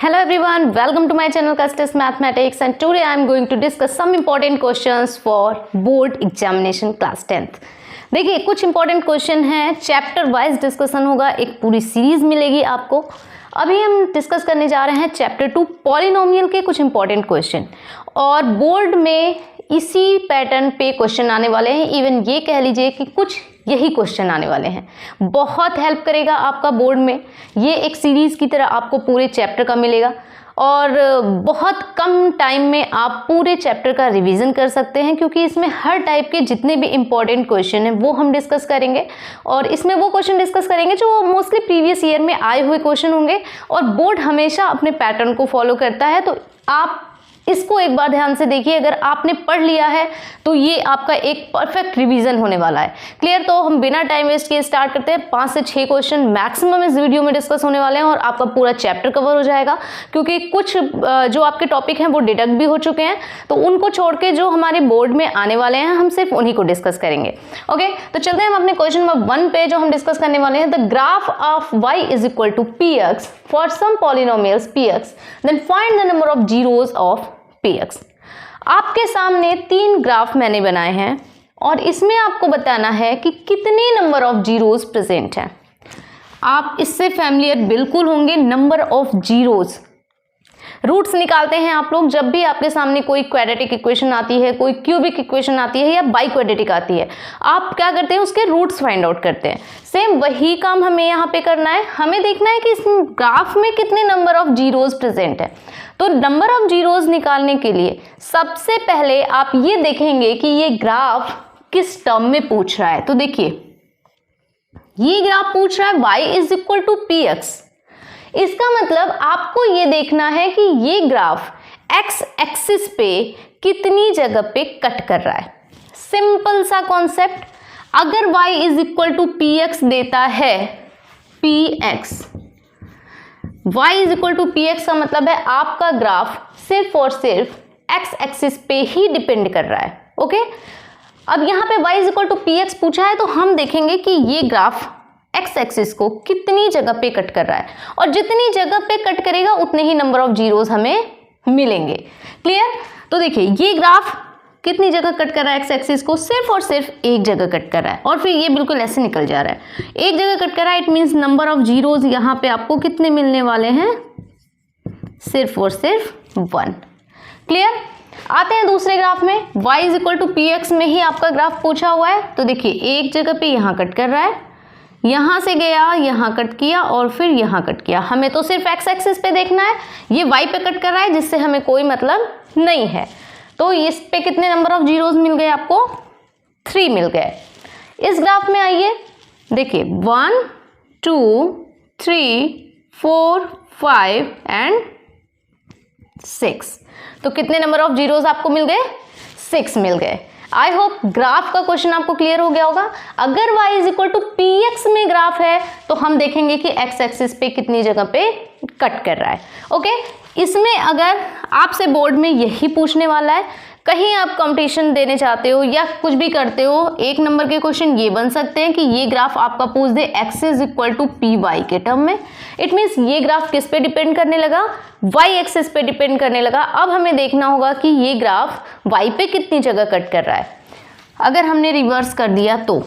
Hello everyone, welcome to my channel Custis Mathematics and today I am going to discuss some important questions for board examination class 10th। देखिए कुछ important question हैं, chapter wise discussion होगा, एक पूरी series मिलेगी आपको। अभी हम डिस्कस करने जा रहे हैं चैप्टर 2 पॉलिनोमियल के कुछ इंपॉर्टेंट क्वेश्चन और बोर्ड में इसी पैटर्न पे क्वेश्चन आने वाले हैं। इवन ये कह लीजिए कि कुछ यही क्वेश्चन आने वाले हैं, बहुत हेल्प करेगा आपका बोर्ड में। ये एक सीरीज की तरह आपको पूरे चैप्टर का मिलेगा और बहुत कम टाइम में आप पूरे चैप्टर का रिवीजन कर सकते हैं, क्योंकि इसमें हर टाइप के जितने भी इंपॉर्टेंट क्वेश्चन हैं वो हम डिस्कस करेंगे और इसमें वो क्वेश्चन डिस्कस करेंगे जो मोस्टली प्रीवियस ईयर में आए हुए क्वेश्चन होंगे। और बोर्ड हमेशा अपने पैटर्न को फॉलो करता है, तो आप इसको एक बार ध्यान से देखिए। अगर आपने पढ़ लिया है तो ये आपका एक परफेक्ट रिवीजन होने वाला है। क्लियर? तो हम बिना टाइम वेस्ट किए स्टार्ट करते हैं। 5 से 6 क्वेश्चन मैक्सिमम इस वीडियो में डिस्कस होने वाले हैं और आपका पूरा चैप्टर कवर हो जाएगा, क्योंकि कुछ जो आपके टॉपिक हैं वो डिडक्ट भी हो चुके हैं, तो उनको छोड़ के जो हमारे बोर्ड में आने वाले हैं हम सिर्फ उन्हीं को डिस्कस करेंगे। ओके, तो चलते हैं हम अपने क्वेश्चन नंबर 1 पे, जो हम डिस्कस करने वाले हैं। The graph of y is equal to px for some polynomials px, then find the number of zeros of px। आपके सामने 3 ग्राफ मैंने बनाए हैं और इसमें आपको बताना है कि कितने नंबर ऑफ जीरोज प्रेजेंट हैं। आप इससे फैमिलियर बिल्कुल होंगे। नंबर ऑफ जीरोज, रूट्स निकालते हैं आप लोग जब भी आपके सामने कोई क्वाड्रेटिक इक्वेशन आती है, कोई क्यूबिक इक्वेशन आती है या बाई क्वाड्रेटिक आती है, आप क्या करते हैं, उसके रूट्स फाइंड आउट करते हैं। सेम वही काम हमें यहाँ पे करना है। हमें देखना है कि इस ग्राफ में कितने नंबर ऑफ जीरोज प्रेजेंट है। तो नंबर ऑफ जीरोज निकालने के लिए सबसे पहले आप ये देखेंगे कि ये ग्राफ किस टर्म में पूछ रहा है। तो देखिए ये ग्राफ पूछ रहा है y is equal to px। इसका मतलब आपको ये देखना है कि ये ग्राफ x एक्सिस पे कितनी जगह पे कट कर रहा है। सिंपल सा कॉन्सेप्ट। अगर y is equal to px देता है, px y is equal to px का मतलब है आपका ग्राफ सिर्फ और सिर्फ x एक्सिस पे ही डिपेंड कर रहा है। ओके, अब यहाँ पे y is equal to px पूछा है, तो हम देखेंगे कि ये ग्राफ x एक्सिस को कितनी जगह पे कट कर रहा है और जितनी जगह पे कट करेगा उतने ही नंबर ऑफ जीरोज हमें मिलेंगे। क्लियर? तो देखिए ये ग्राफ कितनी जगह कट कर रहा है, x एक्सिस को सिर्फ और सिर्फ एक जगह कट कर रहा है और फिर ये बिल्कुल ऐसे निकल जा रहा है। एक जगह कट कर रहा है, it means number of zeros यहाँ पे आपको कितने मिलने वाले हैं, सिर्फ और सिर्फ 1। क्लियर? आते हैं दूसरे ग्राफ में। y is equal to px में ही आपका ग्राफ पूछा हुआ है। तो देखिए एक जगह पे यहाँ कट कर रहा है, यहाँ से गया, यहाँ कट किया और फिर यहाँ कट किया। हमें तो सिर्फ x एक्सिस पे देखना है, ये y पे कट कर रहा है जिससे हमें कोई मतलब नहीं है। तो इस पे कितने नंबर ऑफ जीरोज मिल गए आपको, 3 मिल गए। इस ग्राफ में आइए, देखिए 1 2 3 4 5 एंड 6। तो कितने नंबर ऑफ जीरोज आपको मिल गए, 6 मिल गए। आई होप ग्राफ का क्वेश्चन आपको क्लियर हो गया होगा। अगर y is equal to px में ग्राफ है तो हम देखेंगे कि x एक्सिस पे कितनी जगह पे कट कर रहा है। ओके, इसमें अगर आपसे बोर्ड में यही पूछने वाला है, कहीं आप कंपटीशन देने चाहते हो या कुछ भी करते हो, 1 नंबर के क्वेश्चन ये बन सकते हैं कि ये ग्राफ आपका पूछ दे x is equal to P Y के टर्म में। इट मीन्स ये ग्राफ किस पे डिपेंड करने लगा, y एक्सिस पे डिपेंड करने लगा। अब हमें देखना होगा कि ये ग्राफ y पे कितनी जगह कट कर रहा है। अगर हमने रिवर्स कर दिया तो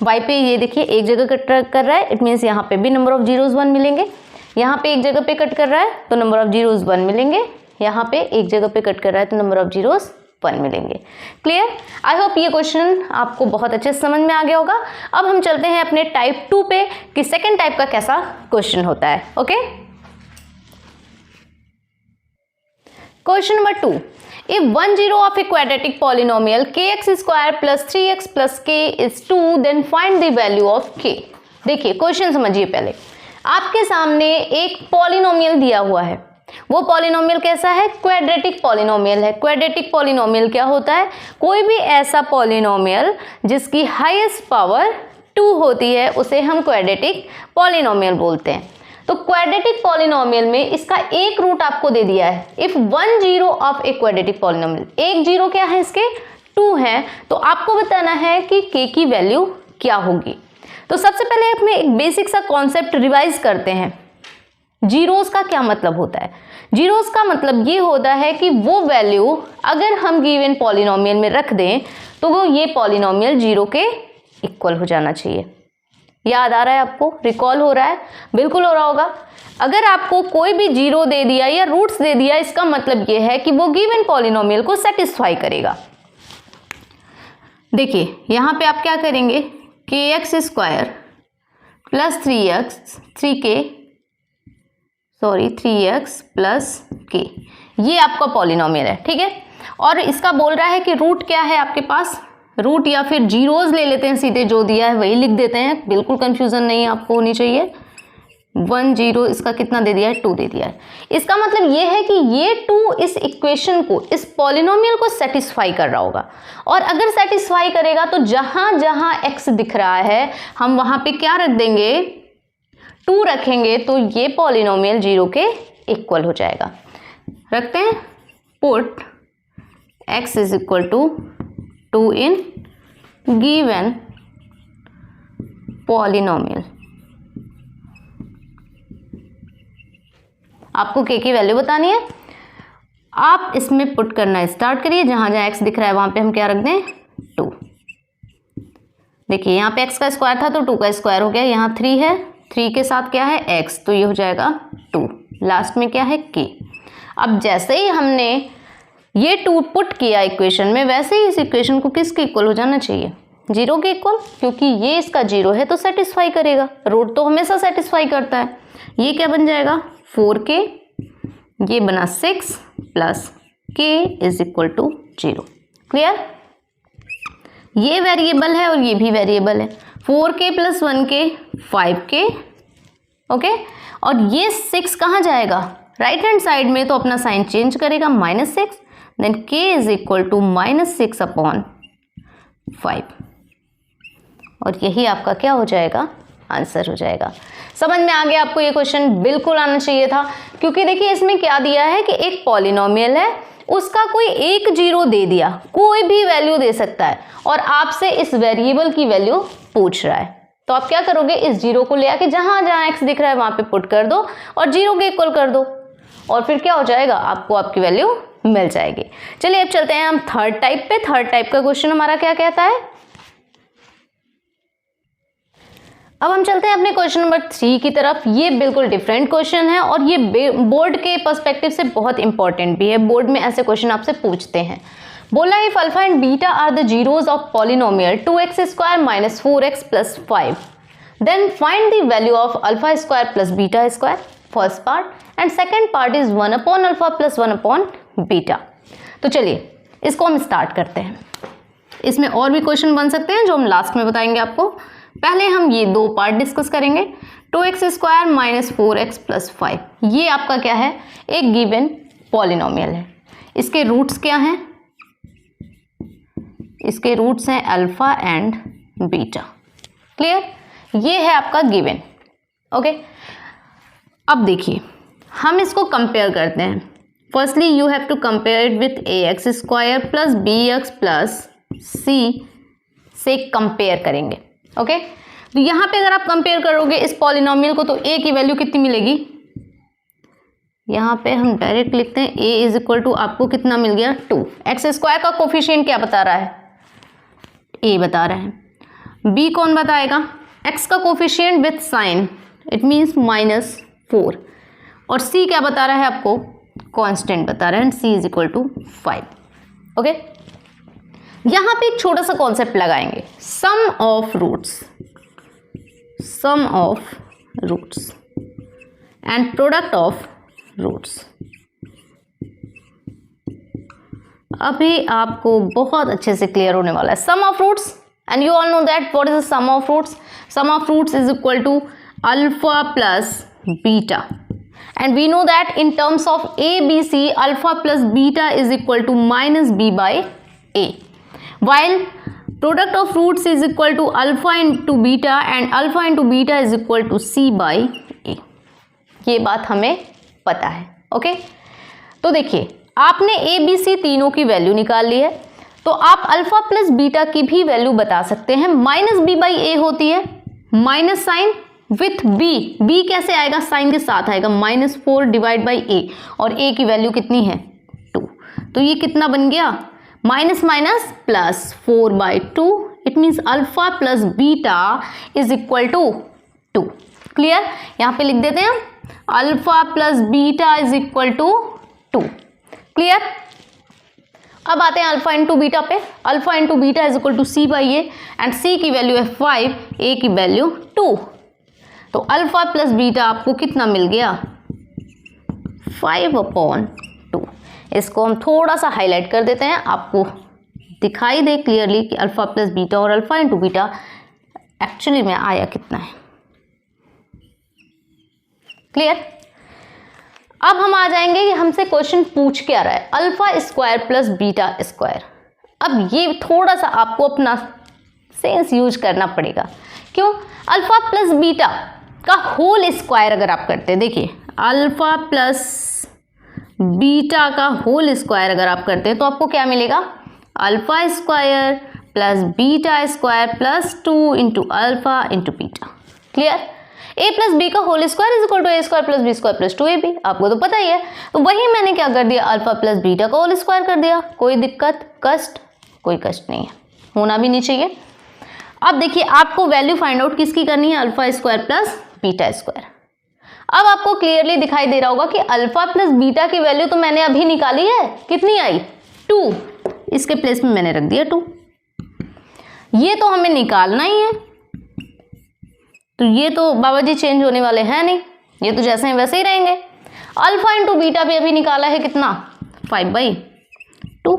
y पे ये देखिए एक जगह कट कर रहा है, इट मीन्स यहाँ पे भी नंबर ऑफ जीरोज 1 मिलेंगे। यहाँ पे एक जगह पे कट कर रहा है तो नंबर ऑफ जीरोज 1 मिलेंगे। यहाँ पे एक जगह पे कट कर रहा है तो नंबर ऑफ जीरोज 1 मिलेंगे। क्लियर? आई होप ये क्वेश्चन आपको बहुत अच्छे से समझ में आ गया होगा। अब हम चलते हैं अपने टाइप 2 पे कि सेकेंड टाइप का कैसा क्वेश्चन होता है। Okay, question number 2। If 1 zero of a quadratic polynomial kx square plus 3x plus k is 2, then find the value of k। देखिए क्वेश्चन समझिए पहले। आपके सामने एक पॉलिनोमियल दिया हुआ है। वो पॉलिनोमियल कैसा है, क्वाड्रेटिक पॉलिनोमियल है। क्वाड्रेटिक पॉलिनोमियल क्या होता है, कोई भी ऐसा पॉलिनोमियल जिसकी हाईएस्ट पावर 2 होती है उसे हम क्वाड्रेटिक पॉलिनोमियल बोलते हैं। तो क्वाड्रेटिक पॉलिनोमियल में इसका एक रूट आपको दे दिया है। If 1 zero of a quadratic polynomial, एक जीरो क्या है इसके, 2 है, तो आपको बताना है कि k की वैल्यू क्या होगी। तो सबसे पहले अपने एक बेसिक सा कॉन्सेप्ट रिवाइज करते हैं। जीरोस का क्या मतलब होता है? जीरोस का मतलब ये होता है कि वो वैल्यू अगर हम गिवन पॉलिनोमियल में रख दें तो वो ये पॉलिनोमियल जीरो के इक्वल हो जाना चाहिए। याद आ रहा है आपको? रिकॉल हो रहा है? बिल्कुल हो रहा होगा। अगर आपको कोई भी जीरो दे दिया या रूट्स दे दिया, इसका मतलब ये है कि वो गिवन पॉलिनोमियल को सेटिस्फाई करेगा। देखिए यहां पे आप क्या करेंगे, के x square plus 3x plus के, ये आपका पॉलिनोमियल है, ठीक है। और इसका बोल रहा है कि रूट क्या है आपके पास, रूट या फिर जीरोज ले लेते हैं, सीधे जो दिया है वही लिख देते हैं, बिल्कुल कंफ्यूजन नहीं आपको होनी चाहिए। 1 0, इसका कितना दे दिया है, 2 दे दिया है। इसका मतलब ये है कि ये 2 इस इक्वेशन को, इस पॉलिनोमियल को सेटिस्फाई कर रहा होगा। और अगर सेटिस्फाई करेगा तो जहां जहां x दिख रहा है हम वहां पे क्या रख देंगे, 2 रखेंगे, तो ये पॉलिनोमियल जीरो के इक्वल हो जाएगा। रखते हैं, put x is equal to 2 in given polynomial. आपको के की वैल्यू बतानी है, आप इसमें पुट करना स्टार्ट करिए। जहां जहां x दिख रहा है वहां पे हम क्या रख दें, 2। देखिए यहाँ पे x का स्क्वायर था तो 2 का स्क्वायर हो गया, यहाँ 3 है, 3 के साथ क्या है x, तो ये हो जाएगा 2, लास्ट में क्या है k। अब जैसे ही हमने ये 2 पुट किया इक्वेशन में, वैसे ही इस इक्वेशन को किसके इक्वल हो जाना चाहिए, जीरो के इक्वल, क्योंकि ये इसका जीरो है तो सेटिस्फाई करेगा, रूट तो हमेशा सेटिस्फाई करता है। ये क्या बन जाएगा, 4k, ये बना 6 plus k is equal to 0। Clear? ये वेरिएबल है और ये भी वेरिएबल है, 4k plus 1k 5k, okay. और ये 6 कहाँ जाएगा, राइट हैंड साइड में, तो अपना साइन चेंज करेगा, -6, then k is equal to -6 upon 5, और यही आपका क्या हो जाएगा, आंसर हो जाएगा। समझ में आ गया आपको? ये क्वेश्चन बिल्कुल आना चाहिए था, क्योंकि देखिए इसमें क्या दिया है कि एक पॉलिनोमियल है, उसका कोई एक जीरो दे दिया, कोई भी वैल्यू दे सकता है, और आपसे इस वेरिएबल की वैल्यू पूछ रहा है, तो आप क्या करोगे, इस जीरो को ले आके जहां जहां x दिख रहा है वहां पे पुट कर दो और जीरो के इक्वल कर दो, और फिर क्या हो जाएगा, आपको आपकी वैल्यू मिल जाएगी। चलिए अब चलते हैं हम थर्ड टाइप पे। थर्ड टाइप का क्वेश्चन हमारा क्या कहता है, अब हम चलते हैं अपने क्वेश्चन नंबर 3 की तरफ। ये बिल्कुल डिफरेंट क्वेश्चन है और ये बोर्ड के पर्सपेक्टिव से बहुत इंपॉर्टेंट भी है, बोर्ड में ऐसे क्वेश्चन आपसे पूछते हैं। बोला if alpha and beta are the zeros of polynomial 2x square minus 4x plus 5, then find the value of alpha square plus beta square, first part, and second part is 1 upon alpha plus 1 upon beta. तो चलिए इसको हम start करते हैं। इसमें और भी question बन सकते हैं जो हम लास्ट में बताएंगे आपको। पहले हम ये 2 पार्ट डिस्कस करेंगे। 2x square minus 4x plus 5, ये आपका क्या है, एक गिवन पॉलिनोमियल है। इसके रूट्स क्या हैं, इसके रूट्स हैं अल्फा एंड बीटा। क्लियर? ये है आपका गिवन, ओके। अब देखिए हम इसको कंपेयर करते हैं। Firstly you have to compare it with ax square plus bx plus c से कंपेयर करेंगे, ओके। तो यहाँ पे अगर आप कंपेयर करोगे इस पॉलिनोमियल को, तो a की वैल्यू कितनी मिलेगी, यहाँ पे हम डायरेक्ट लिखते हैं a इज इक्वल टू, आपको कितना मिल गया, 2। एक्स स्क्वायर का कोफिशिएंट क्या बता रहा है, a बता रहा है। b कौन बताएगा, x का coefficient with sign, it means -4, और c क्या बता रहा है आपको, कांस्टेंट बता रहा है, and c is equal to 5, okay. यहां पे एक छोटा सा कॉन्सेप्ट लगाएंगे, sum of roots and product of roots. अभी आपको बहुत अच्छे से क्लियर होने वाला है। Sum of roots, and you all know that what is the sum of roots. Sum of roots is equal to alpha plus beta, and we know that in terms of ABC, alpha plus beta is equal to minus b by a, while product of roots is equal to alpha into beta and alpha into beta is equal to c by a। ये बात हमें पता है, okay. तो देखिए आपने a b c तीनों की वैल्यू निकाल ली है, तो आप अल्फा प्लस बीटा की भी वैल्यू बता सकते हैं। माइनस b by a होती है, minus sign with B, B कैसे आएगा, साइन के साथ आएगा, -4 डिवाइड बाई ए, और ए की वैल्यू कितनी है 2, तो ये कितना बन गया minus minus plus 4/2, it means alpha plus beta is equal to 2। Clear, यहाँ पे लिख देते हैं alpha plus beta is equal to 2। Clear, अब आते हैं अल्फा इंटू बीटा पे। Alpha into beta is equal to C by A, and C की वैल्यू है 5, ए की वैल्यू 2, तो अल्फा प्लस बीटा आपको कितना मिल गया 5/2। इसको हम थोड़ा सा हाईलाइट कर देते हैं, आपको दिखाई दे क्लियरली कि अल्फा प्लस बीटा और अल्फा इंटू बीटा एक्चुअली में आया कितना है। क्लियर, अब हम आ जाएंगे कि हमसे क्वेश्चन पूछ क्या रहा है, alpha square plus beta square. अब ये थोड़ा सा आपको अपना सेंस यूज करना पड़ेगा। क्यों, अल्फा प्लस बीटा का होल स्क्वायर अगर आप करते हैं, देखिए अल्फा प्लस बीटा का होल स्क्वायर अगर आप करते हैं तो आपको क्या मिलेगा, alpha square plus beta square plus 2 into alpha into beta. Clear, a plus B का whole square is equal to A square plus B square plus 2ab, आपको तो पता ही है। तो वही मैंने क्या कर दिया, अल्फा प्लस बीटा का होल स्क्वायर कर दिया। कोई दिक्कत, कष्ट, कोई कष्ट नहीं है, होना भी नहीं चाहिए। अब देखिए आपको वैल्यू फाइंड आउट किसकी करनी है, alpha square plus beta square. अब आपको क्लियरली दिखाई दे रहा होगा कि अल्फा प्लस बीटा की वैल्यू तो मैंने अभी निकाली है, कितनी आई 2, इसके प्लेस में मैंने रख दिया 2। ये तो हमें निकालना ही है, तो ये तो बाबा जी चेंज होने वाले हैं नहीं, ये तो जैसे हैं वैसे ही रहेंगे। अल्फा इंटू बीटा भी अभी निकाला है कितना 5/2,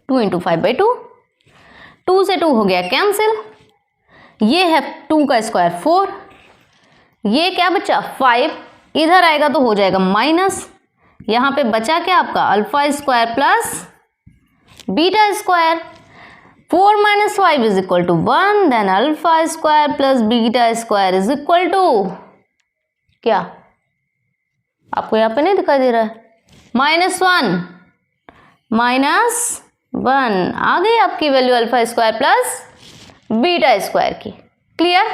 2 इंटू 5/2, 2 से 2 हो गया कैंसिल, ये है 2 का स्क्वायर 4, ये क्या बचा 5, इधर आएगा तो हो जाएगा माइनस, यहाँ पे बचा क्या आपका alpha square plus beta square. 4 - 5 is equal to 1, then alpha square plus beta square is equal to क्या, आपको यहाँ पे नहीं दिखाई दे रहा है, -1 आ गई आपकी value alpha square plus beta square की। क्लियर,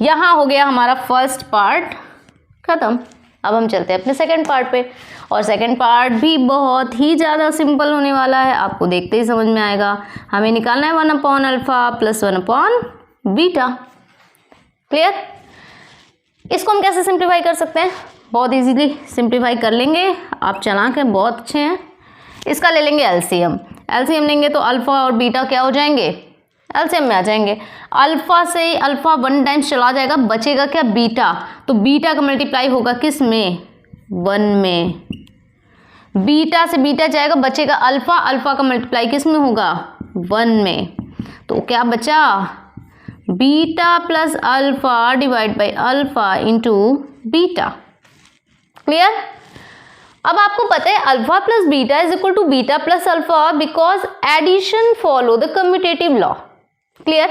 यहाँ हो गया हमारा फर्स्ट पार्ट खत्म। अब हम चलते हैं अपने सेकंड पार्ट पे, और सेकंड पार्ट भी बहुत ही ज़्यादा सिंपल होने वाला है, आपको देखते ही समझ में आएगा। हमें निकालना है 1/अल्फा प्लस 1/बीटा। क्लियर, इसको हम कैसे सिंप्लीफाई कर सकते हैं, बहुत इजीली सिंप्लीफाई कर लेंगे, आप चालाक हैं, बहुत अच्छे हैं। इसका ले लेंगे एलसीएम, एलसीएम लेंगे तो अल्फा और बीटा क्या हो जाएंगे, एलसीएम में आ जाएंगे। अल्फा से अल्फा 1 टाइम्स चला जाएगा, बचेगा क्या बीटा, तो बीटा का मल्टीप्लाई होगा किस में 1 में, बीटा से बीटा जाएगा, बचेगा अल्फा, अल्फा का मल्टीप्लाई किस में होगा 1 में, तो क्या बचा beta plus alpha divide by alpha into beta. Clear, अब आपको पता है alpha plus beta is equal to beta plus alpha because addition follow the commutative law. Clear,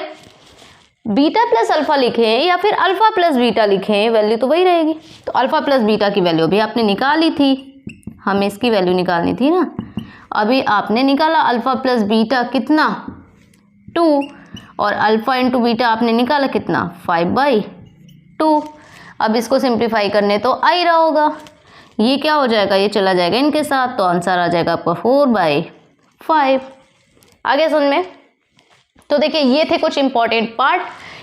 beta plus alpha लिखें या फिर अल्फा प्लस बीटा लिखें, value तो वही रहेगी। तो अल्फा प्लस बीटा की वैल्यू भी आपने निकाली थी, हमें इसकी वैल्यू निकालनी थी ना, अभी आपने निकाला अल्फा प्लस बीटा कितना 2, और अल्फा इंटू बीटा आपने निकाला कितना 5/2। अब इसको सिंप्लीफाई करने तो आ ही रहा होगा, ये क्या हो जाएगा, ये चला जाएगा इनके साथ, तो आंसर आ जाएगा आपका 4/5। आगे समझ में, तो देखिए ये थे कुछ इंपॉर्टेंट पार्ट,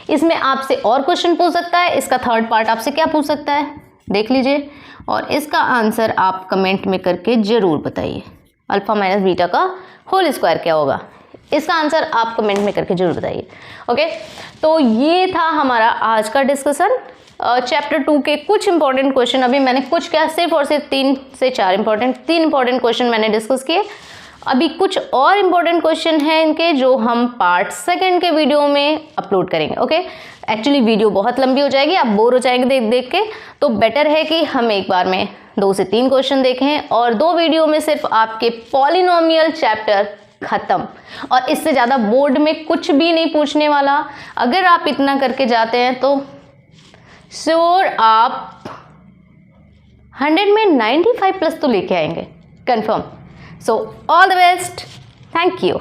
इसमें आपसे और क्वेश्चन पूछ सकता है, इसका थर्ड पार्ट आपसे क्या पूछ सकता है देख लीजिए, और इसका आंसर आप कमेंट में करके ज़रूर बताइए। अल्फा माइनस बीटा का होल स्क्वायर क्या होगा, इसका आंसर आप कमेंट में करके जरूर बताइए। ओके, तो ये था हमारा आज का डिस्कशन चैप्टर 2 के कुछ इंपॉर्टेंट क्वेश्चन। अभी मैंने कुछ क्या सिर्फ और सिर्फ 3 से 4 इंपॉर्टेंट क्वेश्चन मैंने डिस्कस किए। अभी कुछ और इम्पोर्टेंट क्वेश्चन हैं इनके जो हम पार्ट 2 के वीडियो में अपलोड करेंगे। ओके, एक्चुअली वीडियो बहुत लंबी हो जाएगी, आप बोर हो जाएंगे देख के, तो बेटर है कि हम एक बार में 2 से 3 क्वेश्चन देखें और 2 वीडियो में सिर्फ आपके पॉलिनोमियल चैप्टर खत्म, और इससे ज़्यादा बोर्ड में कुछ भी नहीं पूछने वाला। अगर आप इतना करके जाते हैं तो श्योर आप 100 में 95 प्लस तो लेके आएंगे confirm. So all the best. Thank you.